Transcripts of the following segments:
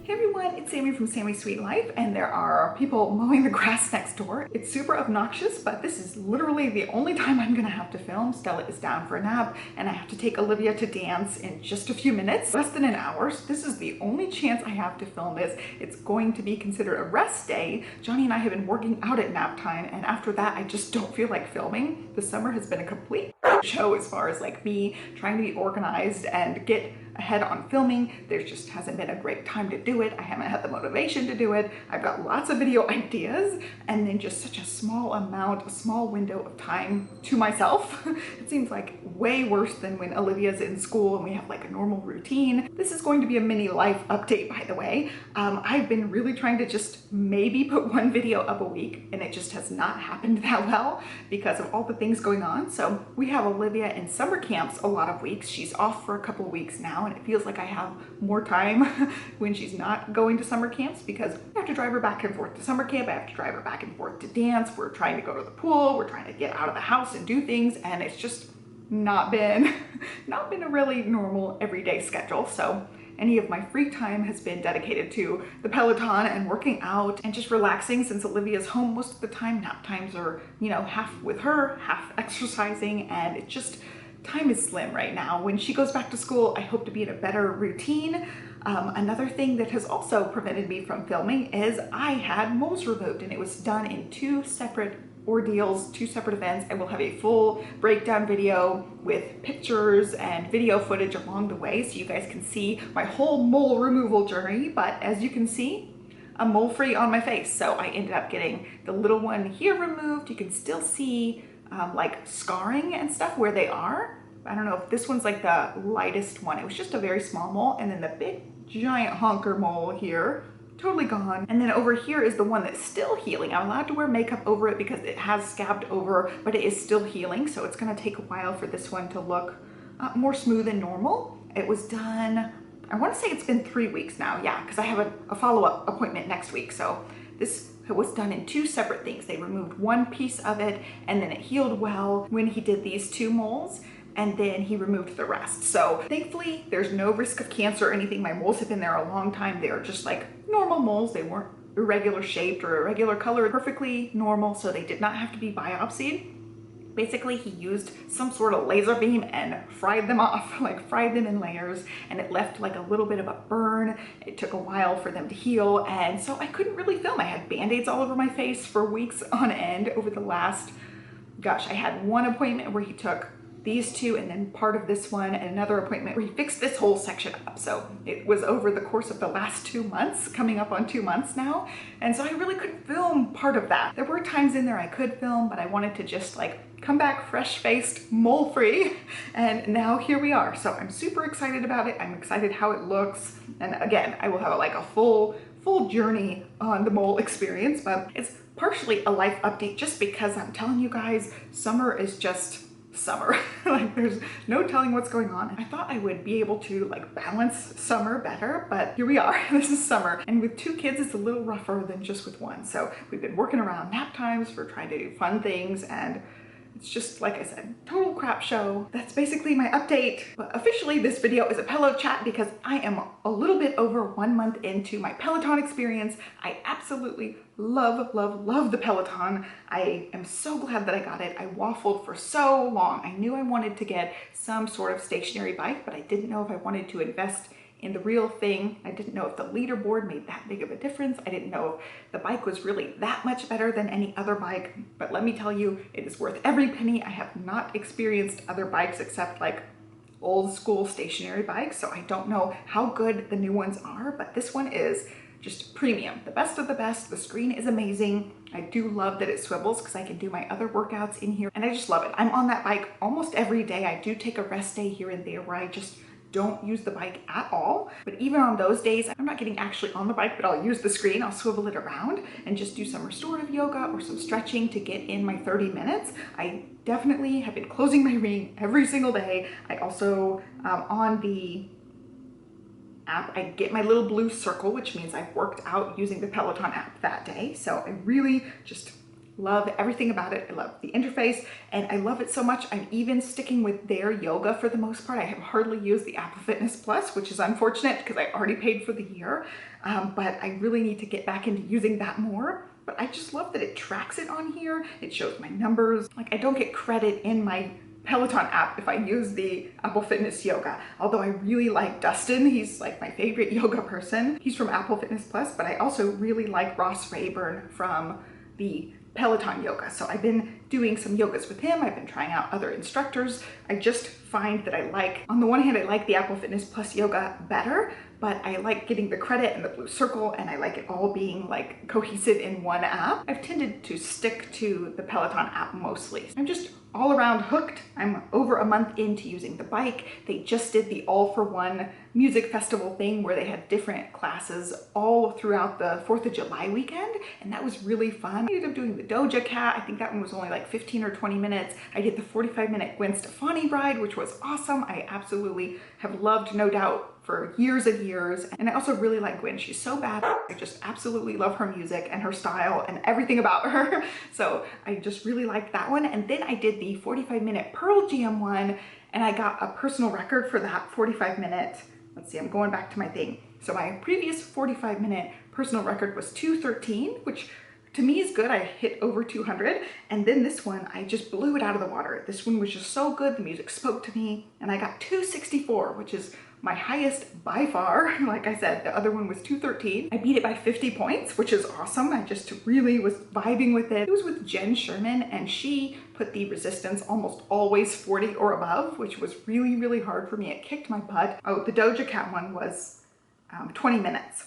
Hey everyone, it's Sami from Sami's Sweet Life, and there are people mowing the grass next door. It's super obnoxious, but this is literally the only time I'm gonna have to film. Stella is down for a nap, and I have to take Olivia to dance in just a few minutes, less than an hour. So this is the only chance I have to film this. It's going to be considered a rest day. Johnny and I have been working out at nap time, and after that, I just don't feel like filming. The summer has been a complete show as far as like me trying to be organized and get ahead on filming. There just hasn't been a great time to do it. I haven't had the motivation to do it. I've got lots of video ideas and then just such a small amount, a small window of time to myself. It seems like way worse than when Olivia's in school and we have like a normal routine. This is going to be a mini life update, by the way. I've been really trying to just maybe put one video up a week, and it just has not happened that well because of all the things going on. So we have Olivia in summer camps a lot of weeks. She's off for a couple of weeks now, and it feels like I have more time when she's not going to summer camps because I have to drive her back and forth to summer camp. I have to drive her back and forth to dance. We're trying to go to the pool. We're trying to get out of the house and do things, and it's just not been a really normal everyday schedule. So any of my free time has been dedicated to the Peloton and working out and just relaxing since Olivia's home most of the time. Nap times are, you know, half with her, half exercising, and it's just, time is slim right now. When she goes back to school, I hope to be in a better routine. Another thing that has also prevented me from filming is I had moles removed, and it was done in two separate ordeals, two separate events. I will have a full breakdown video with pictures and video footage along the way so you guys can see my whole mole removal journey. But as you can see, I'm mole free on my face. So I ended up getting the little one here removed. You can still see like scarring and stuff where they are. I don't know if this one's like the lightest one. It was just a very small mole, and then the big giant honker mole here, totally gone. And then over here is the one that's still healing. I'm allowed to wear makeup over it because it has scabbed over, but it is still healing. So it's gonna take a while for this one to look more smooth and normal. It was done, I wanna say it's been 3 weeks now. Yeah, because I have a follow-up appointment next week. So this was done in two separate things. They removed one piece of it and then it healed well when he did these two moles, and then he removed the rest. So thankfully there's no risk of cancer or anything. My moles have been there a long time. They are just like normal moles. They weren't irregular shaped or irregular color, perfectly normal. So they did not have to be biopsied. Basically, he used some sort of laser beam and fried them off, like fried them in layers, and it left like a little bit of a burn. It took a while for them to heal, and so I couldn't really film. I had band-aids all over my face for weeks on end over the last, gosh, I had one appointment where he took these two and then part of this one, and another appointment where he fixed this whole section up. So it was over the course of the last 2 months, coming up on 2 months now. And so I really couldn't film part of that. There were times in there I could film, but I wanted to just like come back fresh-faced, mole-free, and now here we are. So I'm super excited about it. I'm excited how it looks. And again, I will have like a full journey on the mole experience, but it's partially a life update just because I'm telling you guys, summer is just summer. Like there's no telling what's going on. I thought I would be able to like balance summer better, but here we are. This is summer, and with 2 kids it's a little rougher than just with one. So we've been working around nap times for trying to do fun things, and it's just, like I said, total crap show. That's basically my update. But officially this video is a Pelo chat because I am a little bit over 1 month into my Peloton experience. I absolutely love the Peloton. I am so glad that I got it. I waffled for so long. I knew I wanted to get some sort of stationary bike, but I didn't know if I wanted to invest in the real thing. I didn't know if the leaderboard made that big of a difference. I didn't know if the bike was really that much better than any other bike, but let me tell you, it is worth every penny. I have not experienced other bikes except like old school stationary bikes, so I don't know how good the new ones are, but this one is just premium, the best of the best. The screen is amazing. I do love that it swivels because I can do my other workouts in here, and I just love it. I'm on that bike almost every day. I do take a rest day here and there where I just don't use the bike at all. But even on those days, I'm not getting actually on the bike, but I'll use the screen, I'll swivel it around and just do some restorative yoga or some stretching to get in my 30 minutes. I definitely have been closing my ring every single day. I also, on the app, I get my little blue circle, which means I've worked out using the Peloton app that day. So I really just love everything about it. I love the interface and I love it so much. I'm even sticking with their yoga for the most part. I have hardly used the Apple Fitness Plus, which is unfortunate because I already paid for the year, but I really need to get back into using that more. But I just love that it tracks it on here. It shows my numbers. Like I don't get credit in my Peloton app if I use the Apple Fitness Yoga. Although I really like Dustin, he's like my favorite yoga person. He's from Apple Fitness Plus, but I also really like Ross Rayburn from the Peloton Yoga. So I've been doing some yogas with him. I've been trying out other instructors. I just find that I like, on the one hand, I like the Apple Fitness Plus Yoga better, but I like getting the credit and the blue circle, and I like it all being like cohesive in one app. I've tended to stick to the Peloton app mostly. I'm just all around hooked. I'm over a month into using the bike. They just did the All for One music festival thing where they had different classes all throughout the 4th of July weekend, and that was really fun. I ended up doing the Doja Cat. I think that one was only like 15 or 20 minutes. I did the 45-minute Gwen Stefani ride, which was awesome. I absolutely have loved No Doubt for years and years. And I also really like Gwen. She's so bad. I just absolutely love her music and her style and everything about her. So I just really liked that one. And then I did the 45-minute Pearl Jam one, and I got a personal record for that 45-minute. Let's see, I'm going back to my thing. So my previous 45-minute personal record was 2:13, which to me is good. I hit over 200. And then this one, I just blew it out of the water. This one was just so good. The music spoke to me, and I got 264, which is my highest by far. Like I said, the other one was 213. I beat it by 50 points, which is awesome. I just really was vibing with it. It was with Jen Sherman, and she put the resistance almost always 40 or above, which was really, really hard for me. It kicked my butt. Oh, the Doja Cat one was 20 minutes.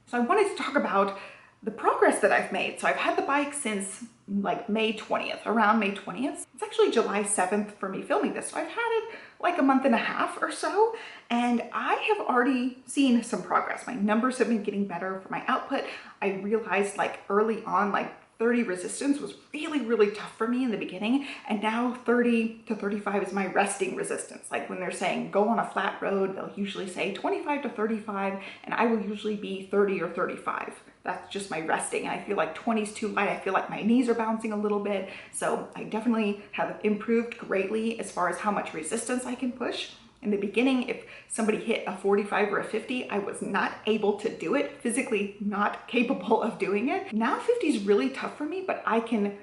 So I wanted to talk about the progress that I've made. So I've had the bike since like May 20th, around May 20th. It's actually July 7th for me filming this. So I've had it like a month and a half or so, and I have already seen some progress. My numbers have been getting better for my output. I realized like early on, like 30 resistance was really, really tough for me in the beginning. And now 30 to 35 is my resting resistance. Like when they're saying go on a flat road, they'll usually say 25 to 35, and I will usually be 30 or 35. That's just my resting. And I feel like 20 is too light. I feel like my knees are bouncing a little bit. So I definitely have improved greatly as far as how much resistance I can push. In the beginning, if somebody hit a 45 or a 50, I was not able to do it, physically not capable of doing it. Now 50 is really tough for me, but I can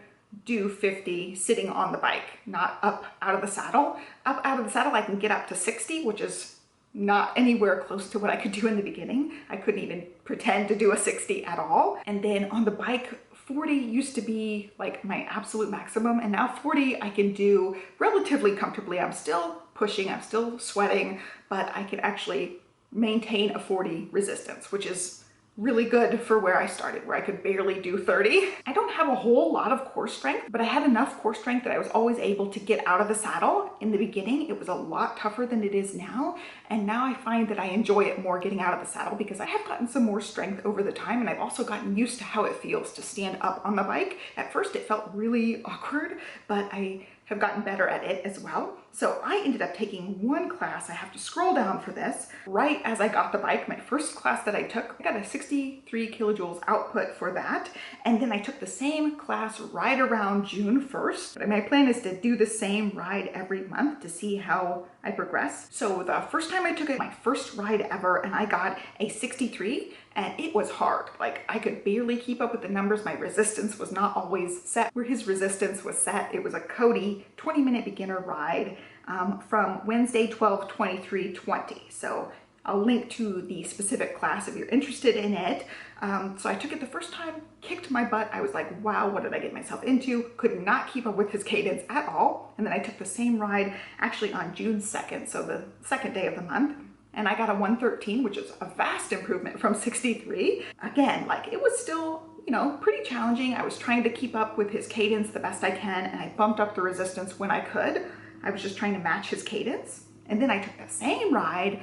do 50 sitting on the bike, not up out of the saddle. Up out of the saddle, I can get up to 60, which is not anywhere close to what I could do in the beginning. I couldn't even pretend to do a 60 at all. And then on the bike, 40 used to be like my absolute maximum, and now 40 I can do relatively comfortably. I'm still pushing, I'm still sweating, but I can actually maintain a 40 resistance, which is really good for where I started, where I could barely do 30. I don't have a whole lot of core strength, but I had enough core strength that I was always able to get out of the saddle. In the beginning, it was a lot tougher than it is now. And now I find that I enjoy it more getting out of the saddle because I have gotten some more strength over the time. And I've also gotten used to how it feels to stand up on the bike. At first, it felt really awkward, but I have gotten better at it as well. So I ended up taking one class. I have to scroll down for this. Right as I got the bike, my first class that I took, I got a 63 kilojoules output for that. And then I took the same class right around June 1st. And my plan is to do the same ride every month to see how I progress. So the first time I took it, my first ride ever, and I got a 63, and it was hard. Like I could barely keep up with the numbers. My resistance was not always set where his resistance was set. It was a Cody 20-minute beginner ride from Wednesday 12/23/20. So I'll link to the specific class if you're interested in it. So I took it the first time, kicked my butt. I was like, wow, what did I get myself into? Could not keep up with his cadence at all. And then I took the same ride actually on June 2nd, so the second day of the month. And I got a 113, which is a vast improvement from 63. Again, like it was still, you know, pretty challenging. I was trying to keep up with his cadence the best I can, and I bumped up the resistance when I could. I was just trying to match his cadence. And then I took the same ride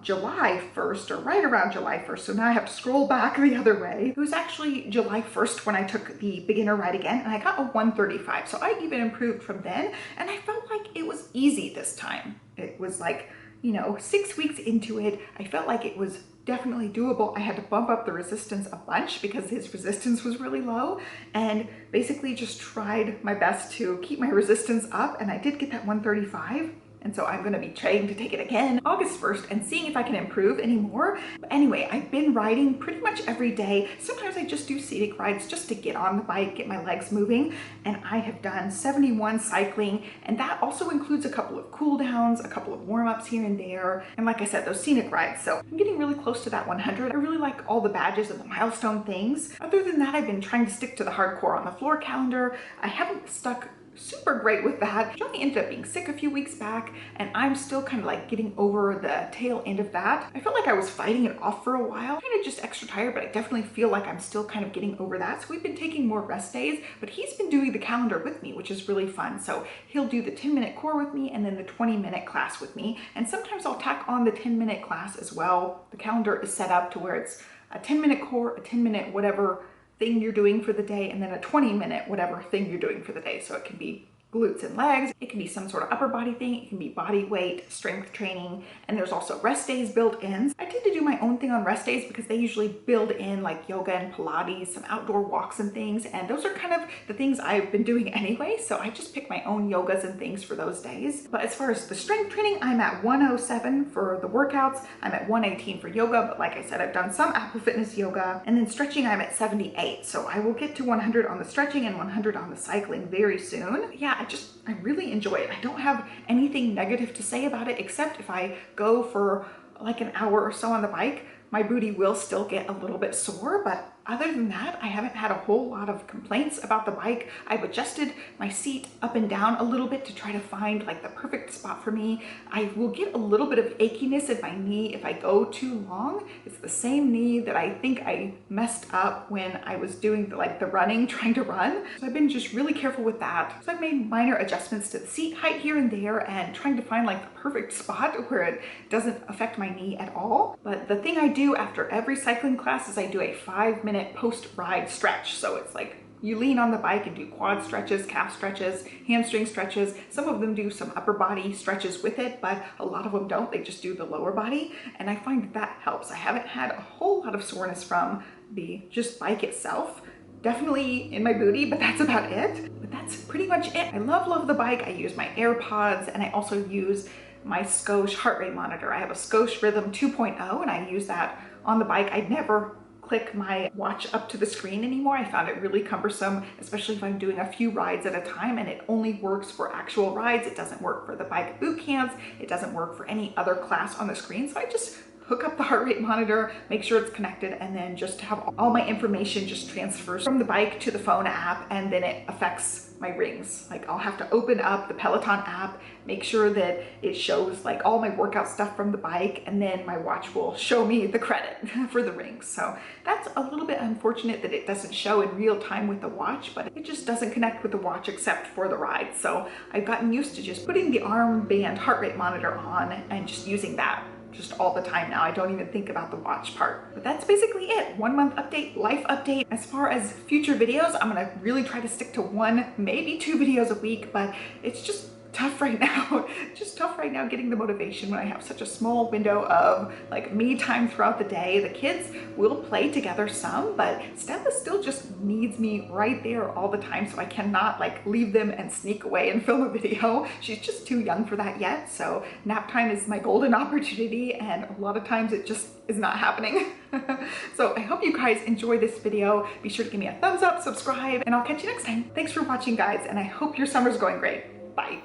July 1st, or right around July 1st. So now I have to scroll back the other way. It was actually July 1st when I took the beginner ride again, and I got a 135. So I even improved from then, and I felt like it was easy this time. It was like you know, 6 weeks into it, I felt like it was definitely doable. I had to bump up the resistance a bunch because his resistance was really low, and basically just tried my best to keep my resistance up, and I did get that 135. And so I'm gonna be trying to take it again August 1st and seeing if I can improve any more. But anyway, I've been riding pretty much every day. Sometimes I just do scenic rides just to get on the bike, get my legs moving. And I have done 71 cycling, and that also includes a couple of cool downs, a couple of warm-ups here and there. And like I said, those scenic rides. So I'm getting really close to that 100. I really like all the badges and the milestone things. Other than that, I've been trying to stick to the hardcore on the floor calendar. I haven't stuck super great with that. Johnny ended up being sick a few weeks back, and I'm still kind of like getting over the tail end of that. I felt like I was fighting it off for a while, kind of just extra tired, but I definitely feel like I'm still kind of getting over that. So we've been taking more rest days, but he's been doing the calendar with me, which is really fun. So he'll do the 10-minute core with me and then the 20-minute class with me. And sometimes I'll tack on the 10-minute class as well. The calendar is set up to where it's a 10-minute core, a 10-minute whatever thing you're doing for the day, and then a 20-minute whatever thing you're doing for the day. So it can be glutes and legs, it can be some sort of upper body thing, it can be body weight, strength training, and there's also rest days built in. I tend to do my own thing on rest days because they usually build in like yoga and Pilates, some outdoor walks and things, and those are kind of the things I've been doing anyway, so I just pick my own yogas and things for those days. But as far as the strength training, I'm at 107 for the workouts, I'm at 118 for yoga, but like I said, I've done some Apple Fitness yoga, and then stretching I'm at 78, so I will get to 100 on the stretching and 100 on the cycling very soon. Yeah, I really enjoy it. I don't have anything negative to say about it, except if I go for like an hour or so on the bike, my booty will still get a little bit sore, but other than that, I haven't had a whole lot of complaints about the bike. I've adjusted my seat up and down a little bit to try to find like the perfect spot for me. I will get a little bit of achiness in my knee if I go too long. It's the same knee that I think I messed up when I was doing the running, trying to run. So I've been just really careful with that. So I've made minor adjustments to the seat height here and there and trying to find like the perfect spot where it doesn't affect my knee at all. But the thing I do after every cycling class is I do a 5-minute post-ride stretch. So it's like you lean on the bike and do quad stretches, calf stretches, hamstring stretches. Some of them do some upper body stretches with it, but a lot of them don't. They just do the lower body. And I find that helps. I haven't had a whole lot of soreness from the just bike itself. Definitely in my booty, but that's about it. But that's pretty much it. I love the bike. I use my AirPods, and I also use my Scosche heart rate monitor. I have a Scosche Rhythm 2.0, and I use that on the bike. I'd never click my watch up to the screen anymore. I found it really cumbersome, especially if I'm doing a few rides at a time, and it only works for actual rides. It doesn't work for the bike boot camps. It doesn't work for any other class on the screen. So I just hook up the heart rate monitor, make sure it's connected, and then just have all my information just transfers from the bike to the phone app, and then it affects my rings. Like I'll have to open up the Peloton app, make sure that it shows like all my workout stuff from the bike, and then my watch will show me the credit for the rings. So that's a little bit unfortunate that it doesn't show in real time with the watch, but it just doesn't connect with the watch except for the ride. So I've gotten used to just putting the armband heart rate monitor on and just using that just all the time now. I don't even think about the watch part. But that's basically it. 1 month update, life update. As far as future videos, I'm gonna really try to stick to 1, maybe 2 videos a week, but it's just tough right now. Just tough right now getting the motivation when I have such a small window of like me time throughout the day. The kids will play together some, but Stella still just needs me right there all the time, so I cannot like leave them and sneak away and film a video. She's just too young for that yet, so nap time is my golden opportunity, and a lot of times it just is not happening. So I hope you guys enjoy this video. Be sure to give me a thumbs up, subscribe, and I'll catch you next time. Thanks for watching, guys, and I hope your summer's going great. Bye.